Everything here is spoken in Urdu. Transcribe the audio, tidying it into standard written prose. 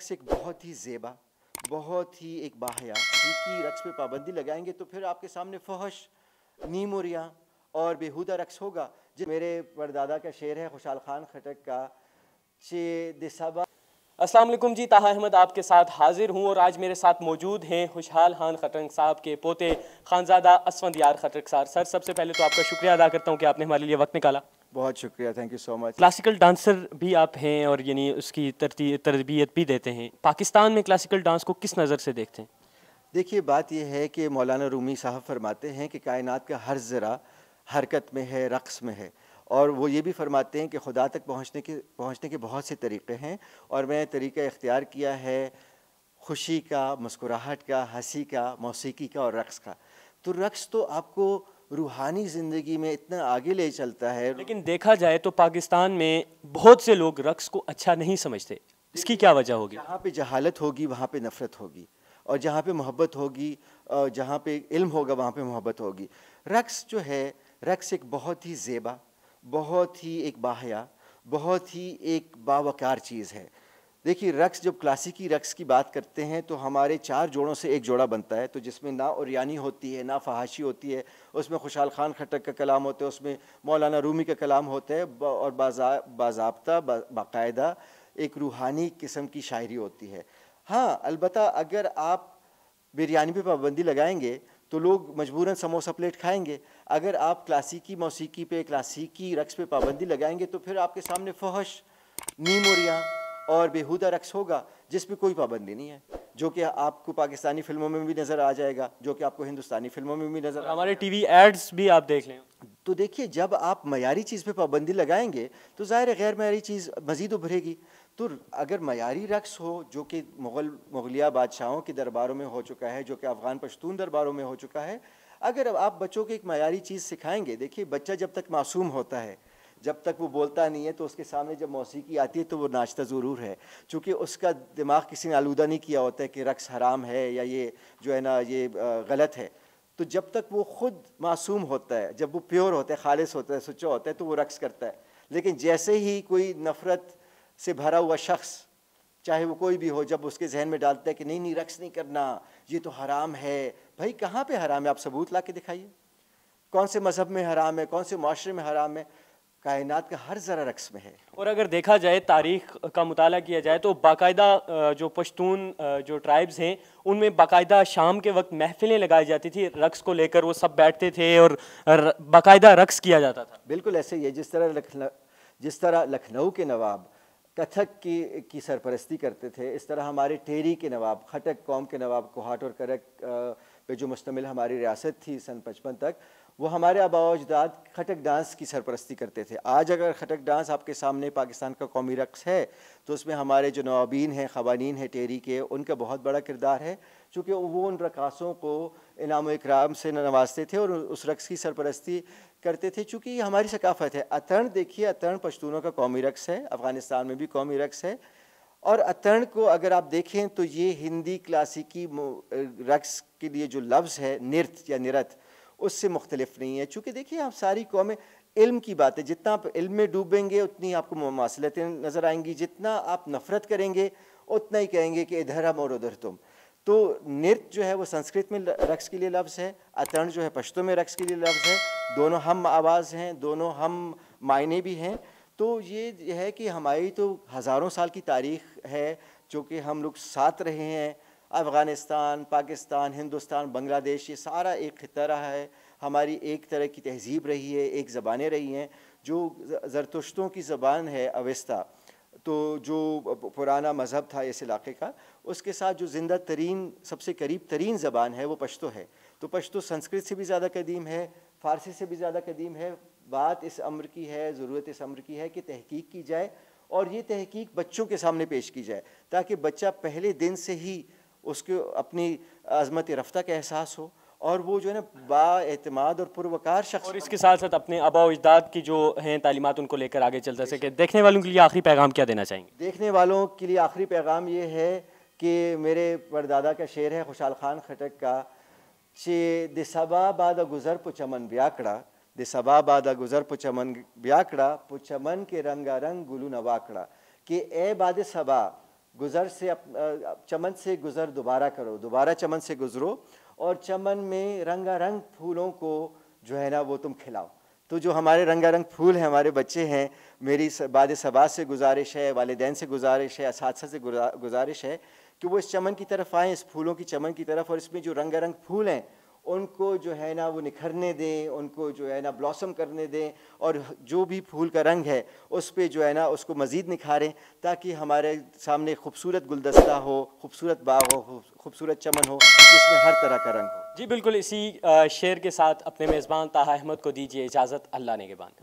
رقص ایک بہت ہی زیبا، بہت ہی ایک باحیا کی رقص پہ پابندی لگائیں گے تو پھر آپ کے سامنے فحش، نیموریاں اور بیہودہ رقص ہوگا۔ میرے پردادا کا شعر ہے خوشحال خان خٹک کا، چے دسبا۔ السلام علیکم جی، طاہر احمد آپ کے ساتھ حاضر ہوں اور آج میرے ساتھ موجود ہیں خوشحال خان خٹک صاحب کے پوتے خانزادہ اسفندیار خٹک صاحب۔ سر سب سے پہلے تو آپ کا شکریہ ادا کرتا ہوں کہ آپ نے ہمارے لیے وقت نکالا۔ بہت شکریہ، thank you so much. Classical dancer بھی آپ ہیں اور یعنی اس کی تربیت بھی دیتے ہیں۔ پاکستان میں کلاسیکل ڈانس کو کس نظر سے دیکھتے ہیں؟ دیکھیے بات یہ ہے کہ مولانا رومی صاحب فرماتے ہیں کہ کائنات کا ہر ذرہ حرکت میں ہے، رقص میں ہے، اور وہ یہ بھی فرماتے ہیں کہ خدا تک پہنچنے کے بہت سے طریقے ہیں، اور میں طریقہ اختیار کیا ہے خوشی کا، مسکراہٹ کا، ہنسی کا، موسیقی کا اور رقص کا۔ تو رقص تو آپ کو روحانی زندگی میں اتنا آگے لے چلتا ہے۔ لیکن دیکھا جائے تو پاکستان میں بہت سے لوگ رقص کو اچھا نہیں سمجھتے، اس کی کیا وجہ ہوگی؟ جہاں پہ جہالت ہوگی وہاں پہ نفرت ہوگی، اور جہاں پہ محبت ہوگی، جہاں پہ علم ہوگا وہاں پہ محبت ہوگی۔ رقص جو ہے، رقص ایک بہت ہی زیبا، بہت ہی ایک باحیا، بہت ہی ایک باوقار چیز ہے۔ دیکھیے رقص، جب کلاسیکی رقص کی بات کرتے ہیں تو ہمارے 4 جوڑوں سے ایک جوڑا بنتا ہے، تو جس میں نہ اوریانی ہوتی ہے، نہ فحاشی ہوتی ہے، اس میں خوشحال خان خٹک کا کلام ہوتا ہے، اس میں مولانا رومی کا کلام ہوتا ہے، اور باضابطہ باقاعدہ ایک روحانی قسم کی شاعری ہوتی ہے۔ ہاں البتہ اگر آپ بریانی پہ پابندی لگائیں گے تو لوگ مجبوراً سموسہ پلیٹ کھائیں گے۔ اگر آپ کلاسیکی موسیقی پہ، کلاسیکی رقص پہ پابندی لگائیں گے تو پھر آپ کے سامنے فحش، نیموریاں اور بیہودہ رقص ہوگا جس پہ کوئی پابندی نہیں ہے، جو کہ آپ کو پاکستانی فلموں میں بھی نظر آ جائے گا، جو کہ آپ کو ہندوستانی فلموں میں بھی نظر آ ہمارے ٹی وی ایڈز بھی آپ دیکھ لیں۔ تو دیکھیے جب آپ معیاری چیز پہ پابندی لگائیں گے تو ظاہر ہے غیر معیاری چیز مزید ابھرے گی۔ تو اگر معیاری رقص ہو جو کہ مغلیہ بادشاہوں کے درباروں میں ہو چکا ہے، جو کہ افغان پشتون درباروں میں ہو چکا ہے، اگر آپ بچوں کو ایک معیاری چیز سکھائیں گے، دیکھیے بچہ جب تک معصوم ہوتا ہے، جب تک وہ بولتا نہیں ہے، تو اس کے سامنے جب موسیقی آتی ہے تو وہ ناچتا ضرور ہے، چونکہ اس کا دماغ کسی نے آلودہ نہیں کیا ہوتا ہے کہ رقص حرام ہے یا یہ جو ہے نا یہ غلط ہے۔ تو جب تک وہ خود معصوم ہوتا ہے، جب وہ پیور ہوتا ہے، خالص ہوتا ہے، سچا ہوتا ہے، تو وہ رقص کرتا ہے۔ لیکن جیسے ہی کوئی نفرت سے بھرا ہوا شخص، چاہے وہ کوئی بھی ہو، جب اس کے ذہن میں ڈالتا ہے کہ نہیں رقص نہیں کرنا، یہ تو حرام ہے، بھائی کہاں پہ حرام ہے؟ آپ ثبوت لا کے دکھائیے، کون سے مذہب میں حرام ہے، کون سے معاشرے میں حرام ہے؟ کائنات کا ہر ذرہ رقص میں ہے۔ اور اگر دیکھا جائے، تاریخ کا مطالعہ کیا جائے تو باقاعدہ جو پشتون جو ٹرائبز ہیں ان میں باقاعدہ شام کے وقت محفلیں لگائی جاتی تھی، رقص کو لے کر وہ سب بیٹھتے تھے اور باقاعدہ رقص کیا جاتا تھا۔ بالکل ایسے ہی ہے، جس طرح لکھنؤ کے نواب کتھک کی سرپرستی کرتے تھے، اس طرح ہمارے ٹیری کے نواب، خٹک قوم کے نواب، کوہاٹ اور کرک پہ جو مشتمل ہماری ریاست تھی سن 55 تک، وہ ہمارے آباء و اجداد خٹک ڈانس کی سرپرستی کرتے تھے۔ آج اگر خٹک ڈانس آپ کے سامنے پاکستان کا قومی رقص ہے تو اس میں ہمارے جو نوابین ہیں، خوانین ہیں ٹیری کے، ان کا بہت بڑا کردار ہے، چونکہ وہ ان رقاصوں کو انعام و اکرام سے نوازتے تھے اور اس رقص کی سرپرستی کرتے تھے، چونکہ یہ ہماری ثقافت ہے۔ اترن دیکھیے، اترن پشتونوں کا قومی رقص ہے، افغانستان میں بھی قومی رقص ہے، اور اترن کو اگر آپ دیکھیں تو یہ ہندی کلاسیکی رقص کے لیے جو لفظ ہے نرت یا نرت، اس سے مختلف نہیں ہے، چونکہ دیکھیے آپ ساری قومیں، علم کی بات ہے، جتنا آپ علم میں ڈوبیں گے اتنی آپ کو مماثلتیں نظر آئیں گی، جتنا آپ نفرت کریں گے اتنا ہی کہیں گے کہ ادھر ہم اور ادھر تم۔ تو نرت جو ہے وہ سنسکرت میں رقص کے لیے لفظ ہے، اترن جو ہے پشتو میں رقص کے لیے لفظ ہے، دونوں ہم آواز ہیں، دونوں ہم معنی بھی ہیں۔ تو یہ ہے کہ ہماری تو ہزاروں سال کی تاریخ ہے جو کہ ہم لوگ ساتھ رہے ہیں، افغانستان، پاکستان، ہندوستان، بنگلہ دیش، یہ سارا ایک خطہ رہا ہے، ہماری ایک طرح کی تہذیب رہی ہے، ایک زبانیں رہی ہیں۔ جو زرتشتوں کی زبان ہے اوستا، تو جو پرانا مذہب تھا اس علاقے کا، اس کے ساتھ جو زندہ ترین، سب سے قریب ترین زبان ہے وہ پشتو ہے۔ تو پشتو سنسکرت سے بھی زیادہ قدیم ہے، فارسی سے بھی زیادہ قدیم ہے۔ بات اس امر کی ہے، ضرورت اس امر کی ہے کہ تحقیق کی جائے، اور یہ تحقیق بچوں کے سامنے پیش کی جائے، تاکہ بچہ پہلے دن سے ہی اس کو اپنی عظمت رفتہ کا احساس ہو، اور وہ جو ہے نا با اعتماد اور پروقار شخص، اور اس کے ساتھ ساتھ اپنے آباء و اجداد کی جو ہیں تعلیمات ان کو لے کر آگے چلتا سکے۔ دیکھنے والوں کے لیے آخری پیغام کیا دینا چاہیں گے؟ دیکھنے والوں کے لیے آخری پیغام یہ ہے کہ میرے پردادا کا شعر ہے خوشحال خان خٹک کا، چے دسبا بادا گزر پو چمن بیاکڑا، دسبا بادا گزر پو چمن بیاکڑا، پو چمن کے رنگا رنگ گلو نواکڑا، کہ اے باد صبا، گزر سے چمن سے گزر دوبارہ کرو، دوبارہ چمن سے گزرو اور چمن میں رنگا رنگ پھولوں کو جو ہے نا وہ تم کھلاؤ۔ تو جو ہمارے رنگا رنگ پھول ہیں، ہمارے بچے ہیں، میری بعد ثبات سے گزارش ہے، والدین سے گزارش ہے، اساتذہ سے گزارش ہے کہ وہ اس چمن کی طرف آئیں، اس پھولوں کی چمن کی طرف، اور اس میں جو رنگا رنگ پھول ہیں ان کو جو ہے نا وہ نکھرنے دیں، ان کو جو ہے نا بلاسم کرنے دیں، اور جو بھی پھول کا رنگ ہے اس پہ جو ہے نا اس کو مزید نکھاریں، تاکہ ہمارے سامنے خوبصورت گلدستہ ہو، خوبصورت باغ ہو، خوبصورت چمن ہو جس میں ہر طرح کا رنگ ہو۔ جی بالکل، اسی شعر کے ساتھ اپنے میزبان طاہا احمد کو دیجیے اجازت، اللہ نگہبان۔